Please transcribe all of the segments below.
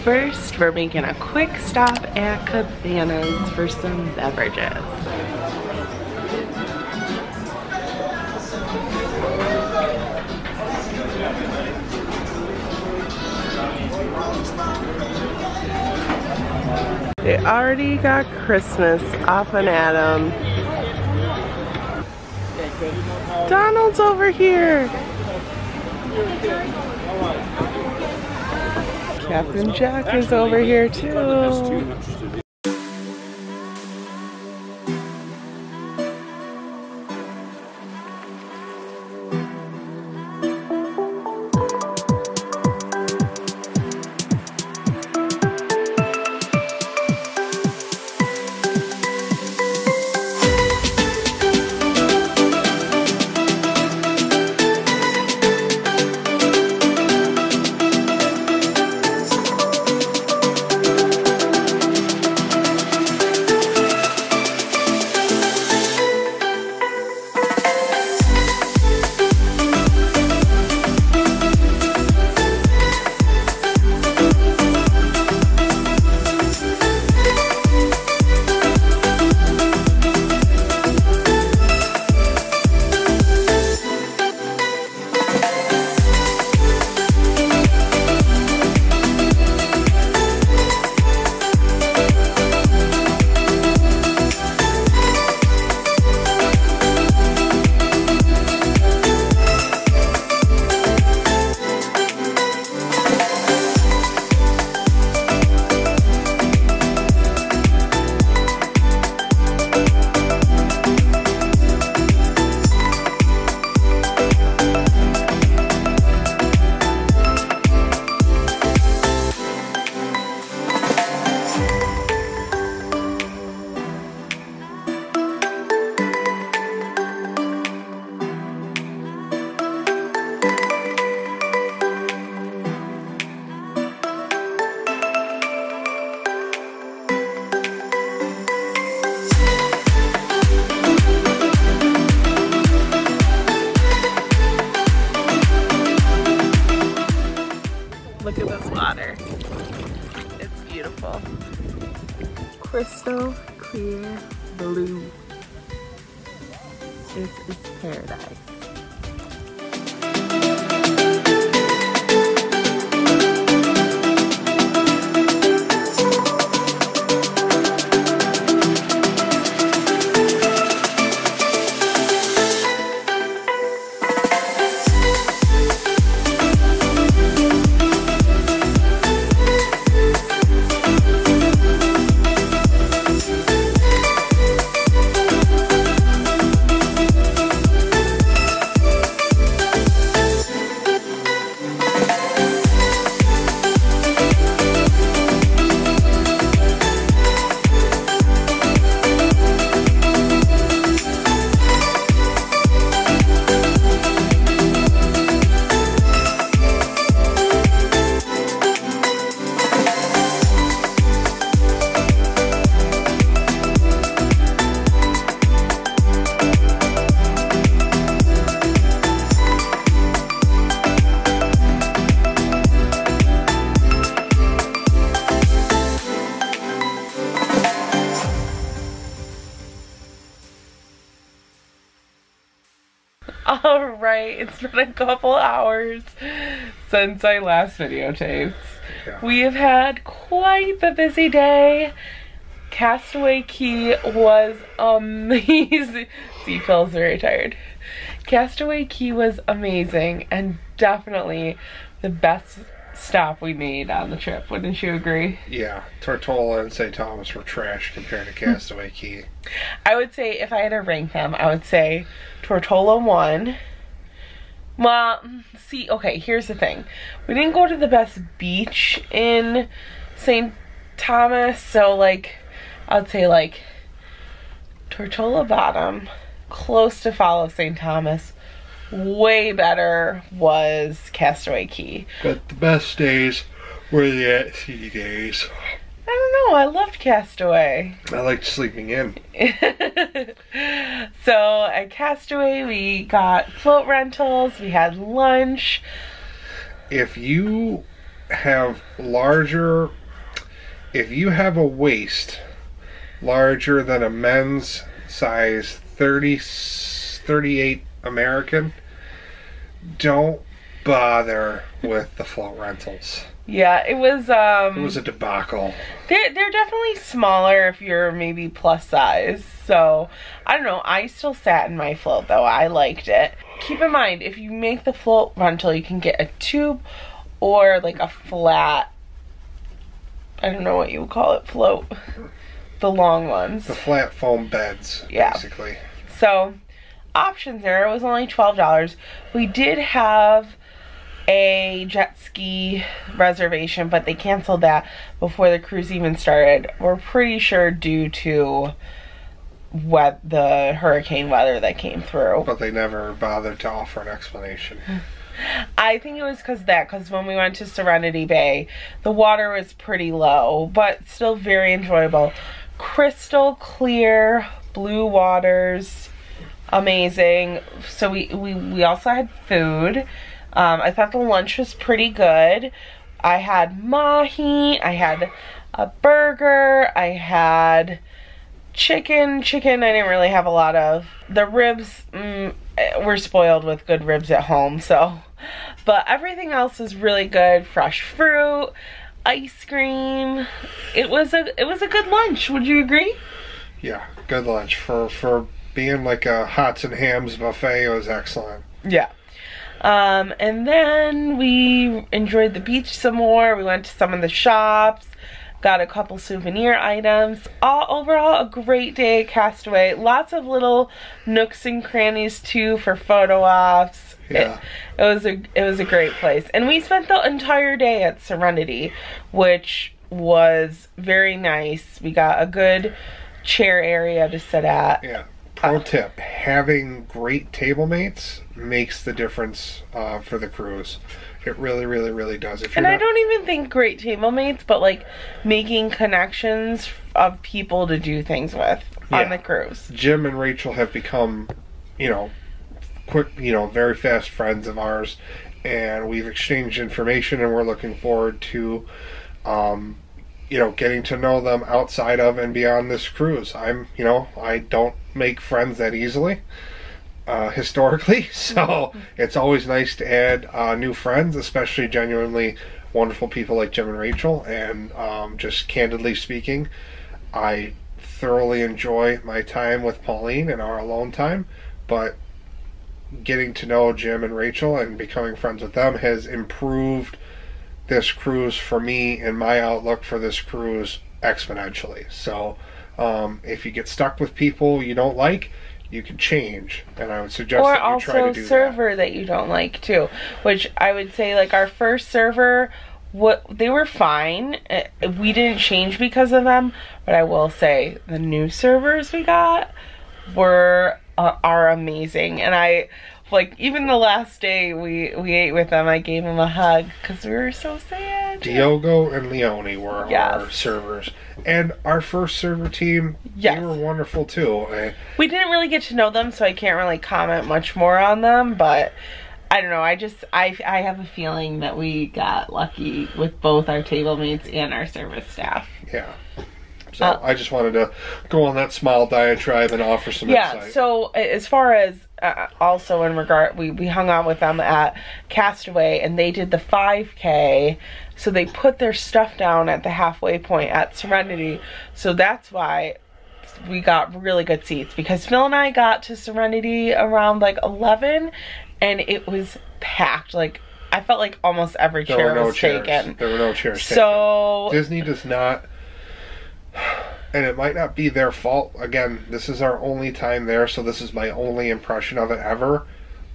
First, we're making a quick stop at Cabana's for some beverages. They already got Christmas off an Adam. Donald's over here. Captain Jack is over here too. Look at this water. It's beautiful. Crystal clear blue. This is paradise. Alright, it's been a couple hours since I last videotaped. Yeah. We have had quite the busy day. Castaway Cay was amazing. See, Phil's very tired. Castaway Cay was amazing and definitely the best stop we made on the trip. Wouldn't you agree? Yeah, Tortola and St. Thomas were trash compared to Castaway Cay. I would say if I had to rank them, I would say Tortola 1. Well, see, okay, here's the thing. We didn't go to the best beach in St. Thomas, so like, I'd say like Tortola bottom, close to fall of St. Thomas. Way better was Castaway Cay. But the best days were the at-sea days. I don't know, I loved Castaway. I liked sleeping in. So at Castaway we got float rentals, we had lunch. If you have larger, if you have a waist larger than a men's size 38 American, don't bother with the float rentals. Yeah, it was a debacle. They're definitely smaller if you're maybe plus size. So, I don't know. I still sat in my float though. I liked it. Keep in mind, if you make the float rental, you can get a tube or like a flat, I don't know what you would call it, float. The long ones. The flat foam beds, yeah. Basically. So, options there. It was only $12. We did have a jet ski reservation, but they canceled that before the cruise even started. We're pretty sure due to the hurricane weather that came through. But they never bothered to offer an explanation. I think it was because when we went to Serenity Bay, the water was pretty low, but still very enjoyable. Crystal clear blue waters, amazing. So we also had food. I thought the lunch was pretty good. I had mahi, I had a burger, I had chicken. Chicken I didn't really have a lot of. The ribs, we're spoiled with good ribs at home, so. But everything else was really good. Fresh fruit, ice cream. It was a good lunch. Would you agree? Yeah, good lunch. For being like a hots and hams buffet, it was excellent. Yeah. And then we enjoyed the beach some more. We went to some of the shops, got a couple souvenir items. Overall, a great day at Castaway. Lots of little nooks and crannies too for photo ops. Yeah. It was a great place. And we spent the entire day at Serenity, which was very nice. We got a good chair area to sit at. Yeah. Pro tip, having great table mates makes the difference for the cruise. It really, really, really does. And I don't even think great table mates, but like making connections of people to do things with on the cruise. Jim and Rachel have become, quick, very fast friends of ours, and we've exchanged information, and we're looking forward to getting to know them outside of and beyond this cruise. I don't make friends that easily, historically, so it's always nice to add new friends, especially genuinely wonderful people like Jim and Rachel. And just candidly speaking, I thoroughly enjoy my time with Pauline and our alone time, but getting to know Jim and Rachel and becoming friends with them has improved this cruise for me and my outlook for this cruise exponentially. So if you get stuck with people you don't like, you can change, and I would suggest that you try to do that. Or also server that you don't like too, which I would say, like, our first server, they were fine. We didn't change because of them, but I will say the new servers we got are amazing. And even the last day we ate with them, I gave them a hug because we were so sad. Diogo and Leone were our servers. And our first server team, they were wonderful too. We didn't really get to know them, so I can't really comment much more on them, but I don't know. I have a feeling that we got lucky with both our table mates and our service staff. Yeah. So I just wanted to go on that smile diatribe and offer some insight. Yeah, so as far as also in regard, we hung out with them at Castaway, and they did the 5K, so they put their stuff down at the halfway point at Serenity, so that's why we got really good seats, because Phil and I got to Serenity around like 11, and it was packed. Like, I felt like almost every chair was taken. There were no chairs taken. So Disney does not, and it might not be their fault. Again, this is our only time there, so this is my only impression of it ever.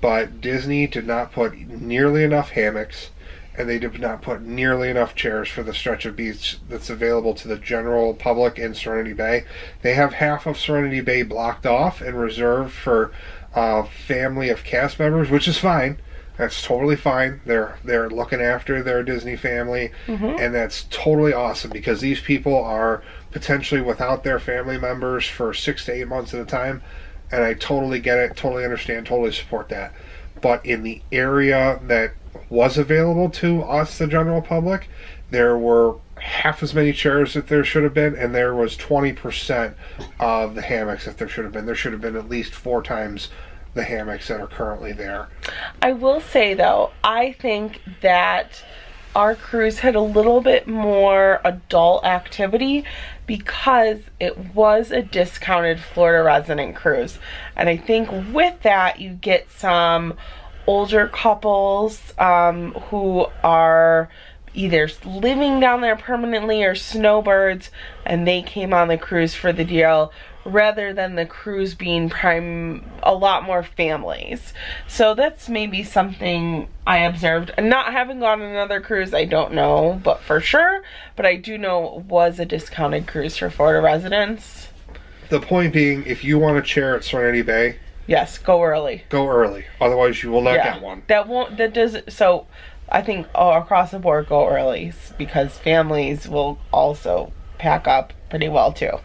But Disney did not put nearly enough hammocks, and they did not put nearly enough chairs for the stretch of beach that's available to the general public in Serenity Bay. They have half of Serenity Bay blocked off and reserved for a family of cast members, which is fine. That's totally fine. They're looking after their Disney family, and that's totally awesome, because these people are potentially without their family members for 6 to 8 months at a time, and I totally get it, totally understand, totally support that. But in the area that was available to us, the general public, there were half as many chairs that there should have been, and there was 20% of the hammocks that there should have been. There should have been at least 4 times the hammocks that are currently there. I will say, though, I think that our cruise had a little bit more adult activity because it was a discounted Florida resident cruise. And I think with that, you get some older couples who are either living down there permanently or snowbirds, and they came on the cruise for the deal, rather than the cruise being a lot more families. So that's maybe something I observed. And not having gone on another cruise, I don't know, but for sure. But I do know it was a discounted cruise for Florida residents. The point being, if you want a chair at Serenity Bay, yes, go early. Go early. Otherwise, you will not get one. So I think across the board, go early, because families will also pack up pretty well too.